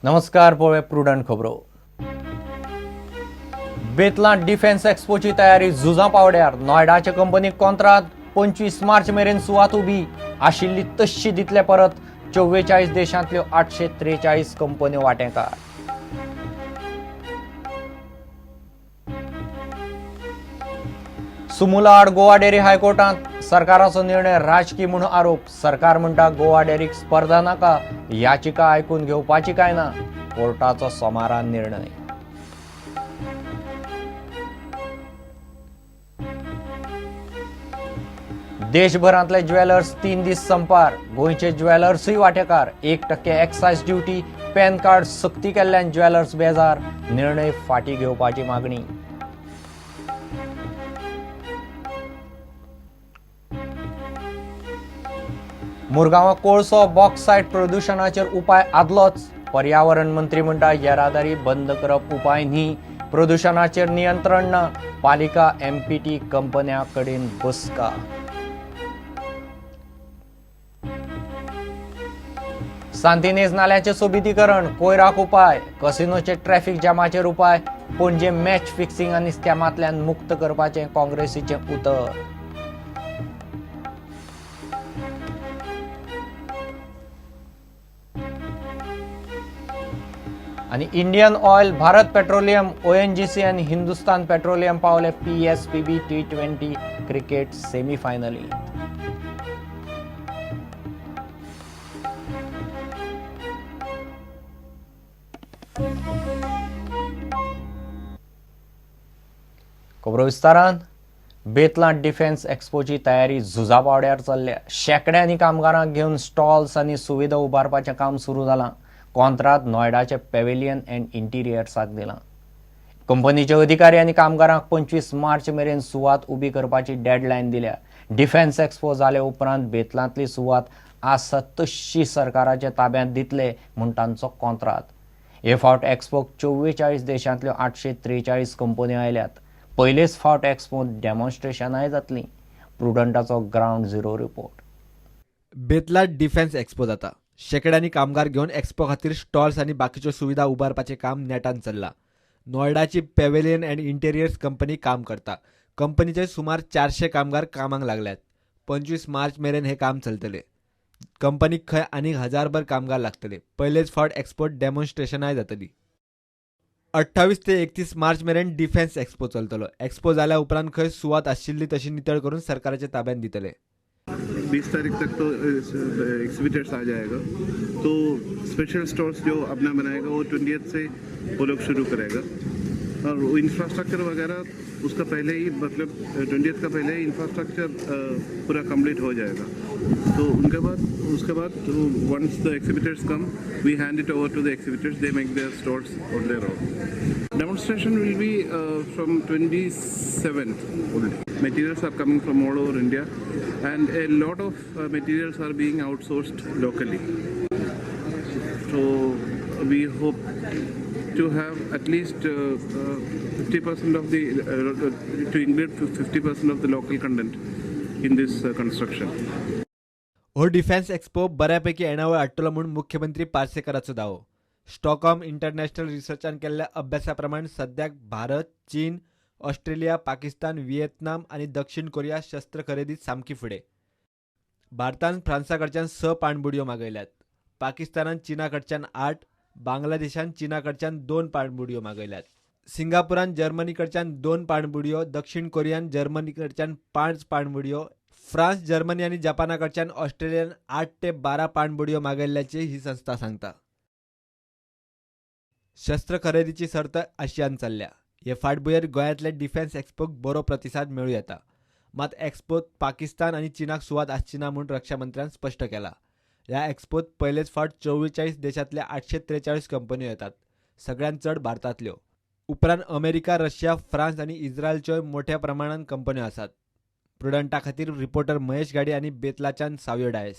नमस्कार पळय प्रुडंट खबरो. बेतलां डिफेन्स एक्सपोची तयारी झुजां पावड्यार. नोयडाचे कंपनीक कॉन्ट्रात 25 मार्च मेरेन सुवात उबी आशिल्ली तशी दितले परत. 44 देशांतल्यो 843 कंपन्यो वांटेकार. सुमुला आड गोवा डेअरी हायकोर्टात सरकाराचो निर्णय राजकीय म्हणून आरोप. सरकार म्हणटा गोवा डेअरीक स्पर्धा नाका, याचिका आयकून घेवपाची काय ना. कोर्टाचो सोमारान निर्णय. देशभरांतले ज्वेलर्स 3 दीस संपार. गोंयचे ज्वेलर्सय वांटेकार. 1% एक्सायज ड्युटी, पॅन कार्ड सक्ती केल्ल्यान ज्वेलर्स बेजार. निर्णय फाटीं घेवपाची मागणी. मुरगांवां कोळसो बॉक्सायट प्रदूषणाचेर उपाय आदलोच. पर्यावरण मंत्री म्हणटा येरादारी बंद करप उपाय न्ही. प्रदूषणाचेर नियंत्रण ना. पालिका एमपीटी कंपन्यां कडेन बसका. सांतिनेज नाल्याचें सोबितीकरण, कोयराक उपाय. कसिनोचे ट्रॅफिक जॅमाचेर उपाय. पणजे मॅच फिक्सिंग आनी स्कॅमांतल्यान मुक्त करपाचें काँग्रेसीचें उतर. आणि Indian oil, Bharat petroleum, ONGC आणि हिंदुस्तान पेट्रोलियम पावले पीएसपीबी T20 क्रिकेट सेमीफायनली. खबरो विस्तारान. बेतलां डिफेन्स एक्सपोची तयारी झुजा पावड्यार चल्ल्या. शेकड्यांनी कामगारांक घेवन स्टॉल्स आनी सुविधा उबारपाचें काम सुरू जालां. कॉन्ट्रात नोयडाचे पॅव्हिलियन अँड इंटिरियर्साक दिलां. कंपनीचे अधिकारी आनी कामगारांक 25 मार्च मेरेन सुवात उबी करपाची डेडलायन दिल्या. डिफेन्स एक्सपो जाले उपरांत बेतलांतली सुवात आसा तशी सरकाराच्या ताब्यांत दितले म्हूण तांचो कॉन्ट्रात. हे फावट एक्सपोक 44 देशांतल्यो 843 कंपन्यो आयल्यात. पयलेच फावट एक्सपोंत डेमॉन्स्ट्रेशनाय जातलीं. प्रुडंटाचो ग्राउंड झिरो रिपोर्ट. बेतलांत डिफेन्स एक्सपो जाता. शेकड्यांनी कामगार घेवन एक्सपो खातीर स्टॉल्स आनी बाकीच्यो सुविधा उबारपाचें काम नेटान चल्लां. नोयडाची पॅव्हिलियन अँड इंटेरियर्स कंपनी काम करता. कंपनीचे सुमार 400 कामगार कामाक लागल्यात. 25 मार्च मेरेन हे काम चलतले. कंपनीक खंय आनीक 1000भर कामगार लागतले. पयलेच फावट एक्सपोर्ट डेमॉन्स्ट्रेशनाय जातली. 28 ते 31 मार्च मेरेन डिफेन्स एक्सपो चलतलो. एक्सपो जाल्या उपरांत खंय सुवात आशिल्ली तशी नितळ करून सरकाराच्या ताब्यात दितले. 20 तारीख तक तो एग्जिबिटर्स आ जाएगा. तो स्पेशल स्टोर्स जो अपना बनाएगा वो 20th से वो लोग शुरू करेगा. और वो इंफ्रास्ट्रक्चर वगैरह उसका पहले ही, मतलब 20th का पहले ही इंफ्रास्ट्रक्चर पूरा कंप्लीट हो जाएगा. तो उसके बाद once the exhibitors come, we hand it over to the exhibitors. They make their stores on their own. Demonstration will be from 27th only. Materials are coming from all over India, and a lot of materials are being outsourced locally. So we hope to have at least 50% of the to include 50% of the local content in this construction. हो defence expo बऱ्यापैकी येणावळ हाडटलो म्हणून मुख्यमंत्री पार्सेकराचो दावो. Stockholm international रिसर्चान केल्ल्या अभ्यासा सद्याक भारत, चीन, ऑस्ट्रेलिया, पाकिस्तान, व्हिएतनाम आणि दक्षिण कोरिया शस्त्र खरेदीत सामकी फुडें. भारतान फ्रांसाकडच्यान 6 पाणबुडयो मागयल्यात. पाकिस्तानान चीनाकडच्यान 8, बांगलादेशान चीनाकडच्यान 2 पाणबुडयो मागयल्यात. सिंगापुरान जर्मनीकडच्यान 2 पाणबुडयो, दक्षिण कोरियान जर्मनीकडच्यान 5 पाणबुडयो, फ्रान्स, जर्मनी आणि जपानाकडच्यान ऑस्ट्रेलियान 8 ते 12 पाणबुडयो मागयल्ल्याचे ही संस्था सांगता. शस्त्र खरेदीची सर्त आशियान चल्ल्या. हे फाटभुंयेर गोंयांतल्या डिफेन्स एक्सपोक बरो प्रतिसाद मेळूं येता. मात एक्सपोत पाकिस्तान आनी चीनाक सुवात आसची ना म्हूण रक्षा मंत्र्यान स्पश्ट केला. ह्या एक्सपोत पयलेच फावट 44 देशांतल्या 843 कंपन्यो येतात. सगळ्यांत चड भारतांतल्यो. उपरांत अमेरिका, रशिया, फ्रान्स आनी इस्रायलच्योय मोठ्या प्रमाणात कंपन्यो आसात. प्रुडंटा खातीर रिपोर्टर महेश गाडी आनी बेतलाच्यान सावयो डायस.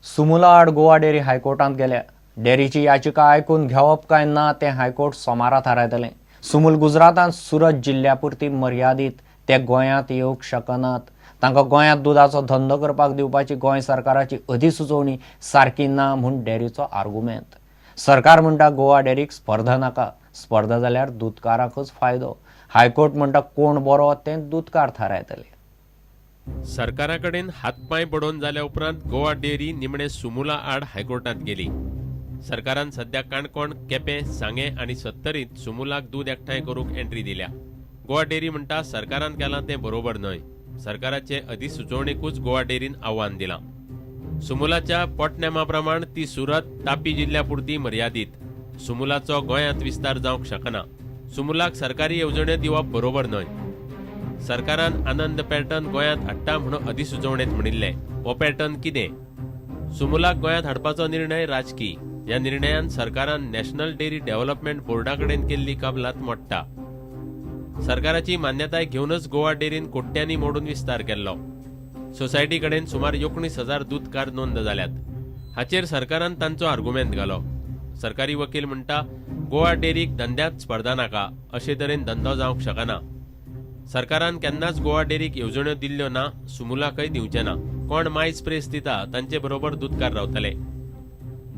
सुमुला आड गोवा डेअरी हायकोर्टांत गेल्या. डेअरीची याचिका आयकून घेवप काय ना तें हायकोर्ट सोमारा थारायतलें. सुमूल गुजरातांत सुरत जिल्ल्यापुरती मर्यादीत. ते गोंयांत येवंक शकनात. तांकां गोंयांत दुधाचो धंदो करपाक दिवपाची गोंय सरकाराची अधिसुचोवणी सारकी ना म्हूण डेअरीचो आर्ग्युमेंट. सरकार म्हणटा गोवा डेअरीक स्पर्धा नाका, स्पर्धा जाल्यार दूदकारांकच फायदो. हायकोर्ट म्हणटा कोण बरो तें दूदकार थारायतले. सरकारा कडेन हातपाय बडोवन जाल्या उपरांत गोवा डेअरी निमणे सुमुला आड हायकोर्टात गेली. सरकारान सध्या काणकोण, केपें, सांगें आनी सत्तरीत सुमुलाक दूद एकठांय करूंक एंट्री दिल्या. गोवा डेअरी म्हणटा सरकारान केलां तें बरोबर न्हय. सरकाराचे अधिसुचोवणेकूच गोवा डेअरीन आव्हान दिलां. सुमुलाच्या पोटनेमा प्रमाण ती सुरत, तापी जिल्ल्या पुरती मर्यादीत. सुमुलाचो गोंयांत विस्तार जावंक शकना. सुमुलाक सरकारी येवजण्यो दिवप बरोबर न्हय. सरकारान आनंद पॅटर्न गोंयांत हाडटा म्हणून अधिसुचोवणेंत म्हणिल्लें. हो पॅटर्न कितें? सुमुलाक गोंयांत हाडपाचो निर्णय राजकी. ह्या निर्णयान सरकारान नॅशनल डेअरी डेव्हलपमेंट बोर्डा कडेन केल्ली कबलात मोडटा. सरकाराची मान्यताय घेवनच गोवा डेअरीन कोट्यांनी मोडून विस्तार केल्लो. सोसायटी कडेन सुमार 19,000 दूदकार नोंद जाल्यात. हाचेर सरकारान तांचो आर्ग्युमेंट घालो. सरकारी वकील म्हणटा गोवा डेअरीक धंद्यांत स्पर्धा नाका, अशे तरेन धंदो जावंक शकना. सरकारान केन्नाच गोवा डेअरीक येवजण्यो दिल्ल्यो ना, सुमुलाकय दिवचे ना. कोण मायज प्रेस दिता तांचे बरोबर दूदकार रावतले.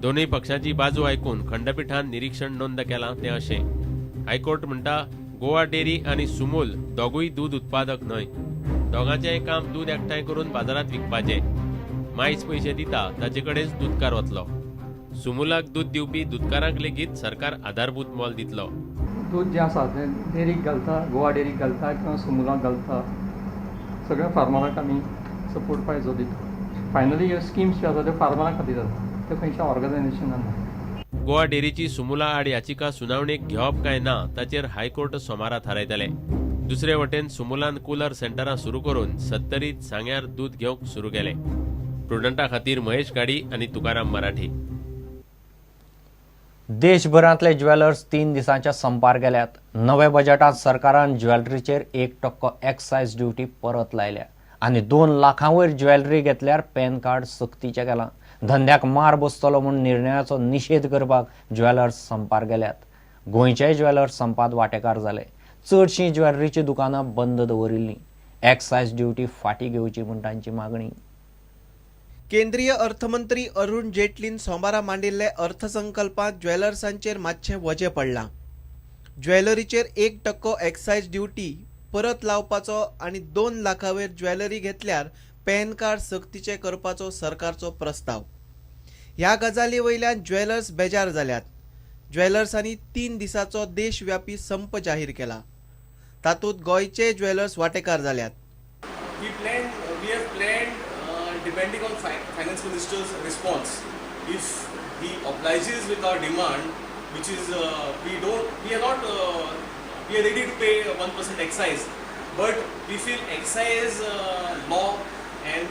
दोनूय पक्षांची बाजू आयकून खंडपीठान निरीक्षण नोंद केलां तें अशें. हायकोर्ट म्हणटा गोवा डेअरी आनी सुमूल दोगूय दूद उत्पादक न्हय. दोगांचेय काम दूद एकठांय करून बाजारात विकपाचें. मायज पयशे दिता ताचे कडेनच दूदकार वतलो. सुमुलाक दूद दिवपी दूदकारांक लेगीत सरकार आधारभूत मोल दितलो. दूध जे आसा तें डेअरीक घालता, गोवा डेअरीक घालता किंवा सुमुलाक घालता, सगळ्या फार्मरांक आमी सपोर्ट पाहिजे दिता. फायनली ह्यो स्किम्स ज्यो आसा त्यो फार्मरां खातीर आसा, त्यो खंयच्या ऑर्गनायझेशनान ना. गोवा डेअरीची सुमुला आड याचिका सुनावणेक घेवप काय ना ताचेर हायकोर्ट सोमारा थारायतले. दुसरे वटेन सुमुलान कूलर सेंटरां सुरू करून सत्तरीत सांग्यार दूद घेवंक सुरू केले. प्रुडंटा खातीर महेश गाडी आनी तुकाराम मराठी. देशभरांतले ज्वेलर्स 3 दिसांच्या संपार गेल्यात. नव्या बजेटांत सरकारान ज्वेलरीचेर 1% एक्सायज ड्युटी परत लायल्या आनी 2 लाखांवयर ज्वेलरी घेतल्यार पॅन कार्ड सक्तीचें केलां. धंद्याक मार बसतलो म्हूण निर्णयाचो निशेध करपाक ज्वेलर्स संपार गेल्यात. गोंयचेय ज्वेलर्स संपात वांटेकार जाले. चडशीं ज्वेलरीची दुकानां बंद दवरिल्लीं. एक्सायज ड्युटी फाटीं घेवची म्हूण तांची मागणी. केंद्रीय अर्थमंत्री अरुण जेटलीन सोमारा मांडिल्ले अर्थसंकल्पात ज्वेलर्सांचेर मातशें वजें पडलां. ज्वेलरीचेर 1% एक्सायज ड्युटी परत लावपाचो आनी 2 लाखांवयर ज्वेलरी घेतल्यार पॅन कार्ड सक्तीचें करपाचो सरकारचो प्रस्ताव. ह्या गजाली वयल्यान ज्वेलर्स बेजार जाल्यात. ज्वेलर्सांनी 3 दिसाचो देशव्यापी संप जाहीर केला. तातूंत गोंयचे ज्वेलर्स वांटेकार जाल्यात. We have planned depending on finance minister's response. If he obliges with our demand, which is we are ready to pay 1% excise, but we feel excise law and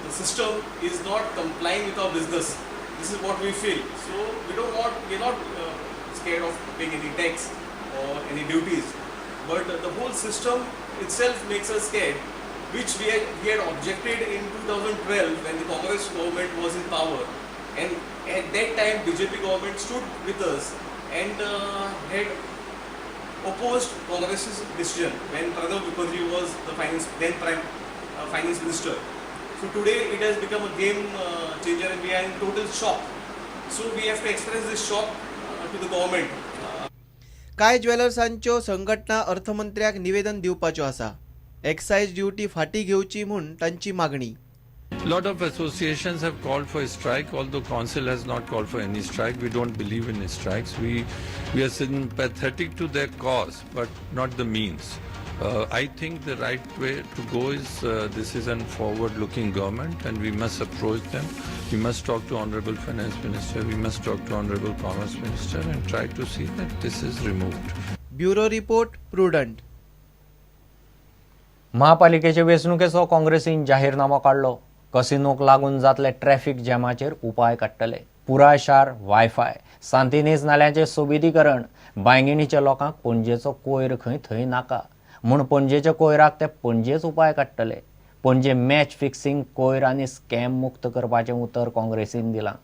the system is not complying with our business. This is what we feel. So we are not scared of paying any tax or any duties, but the whole system itself makes us scared, which we had objected in 2012 when the Congress government was in power, and at that time BJP government stood with us and had opposed Congress's decision when Pranab Mukherjee was the then finance minister. So today it has become a game changer and we are in total shock. So we have to express this shock to the government. कांय ज्वेलर्सांच्यो संघटना अर्थमंत्र्याक निवेदन दिवपाच्यो आसा. Excise duty फाटीं घेवची म्हूण तांची मागणी. lot of associations have called for a strike, although council has not called for any strike. We don't believe in strikes. We are sympathetic to their cause, but not the means. I think the right way to go is this is a forward-looking government, and we must approach them. We must talk to Honorable Finance Minister. We must talk to Honorable Commerce Minister and try to see that this is removed. Bureau report, prudent. महापालिकेचे वेंचणुकेचो काँग्रेसीन जाहीरनामो काडलो. कसिनोक लागून जातले traffic जॅमाचेर उपाय काडटले. पुराय शार wifi, सांतिनेज नाल्यांचें सोबितीकरण. बांयगिणीच्या लोकांक पणजेचो कोयर खंय थंय नाका म्हूण पणजेच्या कोयराक ते पणजेच उपाय काडटले. पणजे मॅच फिक्सिंग, कोयर आनी स्कॅम मुक्त करपाचें उतर काँग्रेसीन दिलां.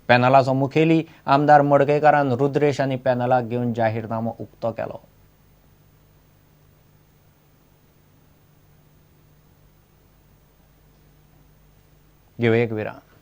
पॅनलाचो मुखेली आमदार मडकयकारान रुद्रेश आनी पॅनलाक घेवन जाहीरनामो उक्तो केलो. घेऊ एक विराम.